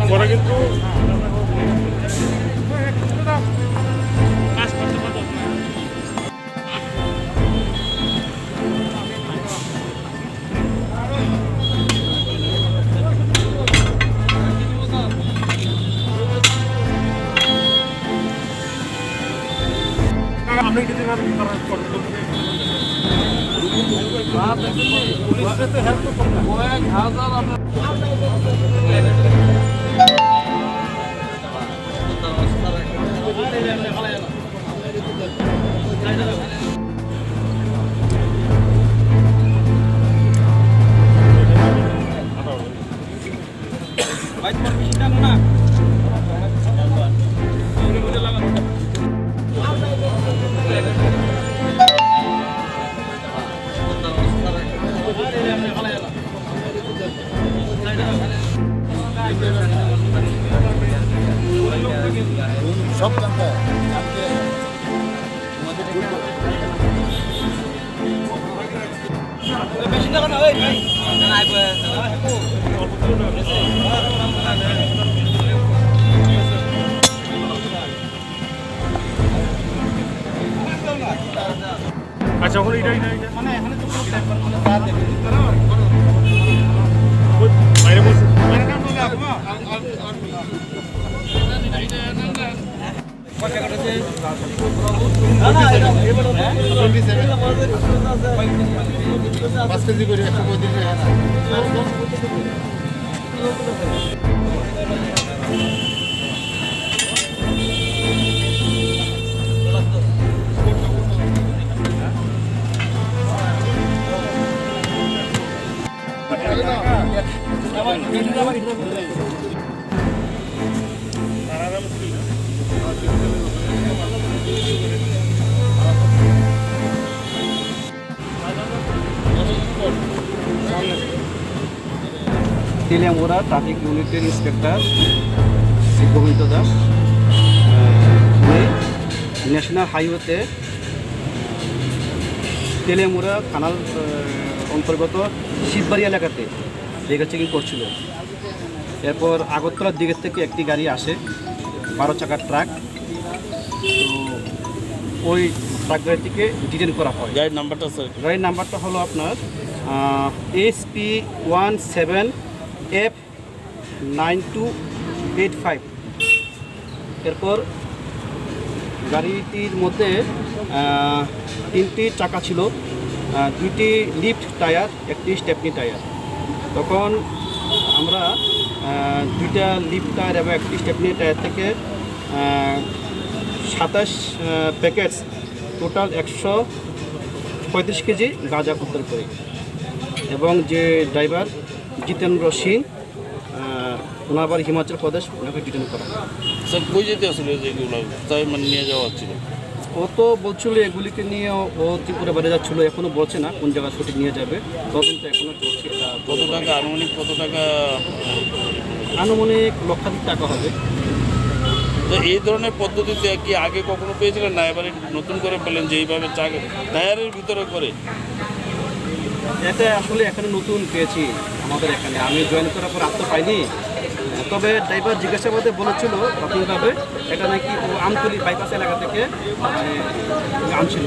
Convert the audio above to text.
পরে কিন্তু আমি কিছু পুলিশে তো হেল্প না সব জায়গায় বেশি টাকা না আচ্ছা ওখানে এটা মানে এখানে তো বাইরে বসে পাঁচ কেজি করে 135 তেলিয়ামুড়া ট্রাফিক ইউনিটের ইন্সপেক্টর শ্রী গোবিন্দ দাস ন্যাশনাল হাইওয়েতে তেলিয়ামুড়া থানার অন্তর্গত শিববাড়ি এলাকাতে জায়গা চেকিং করছিল। এরপর আগরতলার দিকের থেকে একটি গাড়ি আসে 12 চাকার ট্রাক, তো ওই ট্রাক গাড়িটিকে ডিটেন করা হয়। গাড়ির নাম্বারটা স্যার? গাড়ির নাম্বারটা হলো আপনার SP17F9285। এরপর গাড়িটির মধ্যে 3টি চাকা ছিল, 2টি লিফট টায়ার, 1টি স্টেপনি টায়ার। তখন আমরা 2টা লিফট টায়ার এবং 1টি স্টেপনি টায়ার থেকে 27 প্যাকেটস টোটাল 135 কেজি গাঁজা উদ্ধার করি। এবং যে ড্রাইভার জিতেন্দ্র সিং, ওনার বাড়ি হিমাচল প্রদেশ, ওনাকে ডিটেন করা। স্যার কই যেতে আসলে যেগুলো তাই মানে নিয়ে যাওয়া হচ্ছিল? ও তো বলছিল এগুলিকে নিয়ে ও ত্রিপুরা বাইরে যাচ্ছিলো, এখনও বলছে না কোন জায়গায় সঠিক নিয়ে যাবে, তদন্ত এখনও চলছে। কত টাকা আনুমানিক, কত টাকা? আনুমানিক লক্ষাধিক টাকা হবে। তো এই ধরনের পদ্ধতিতে কি আগে কখনো পেয়েছিলেন না, এবারে নতুন করে পেলেন যে এইভাবে টায়ারের ভিতরে করে? এটা আসলে এখানে নতুন পেয়েছি আমাদের এখানে, আমি জয়েন করার পর আর তো পাইনি। তবে ড্রাইভার জিজ্ঞাসাবাদে বলেছিল প্রাথমিকভাবে এটা নাকি ও আমতলি বাইপাস এলাকা থেকে আনছিল।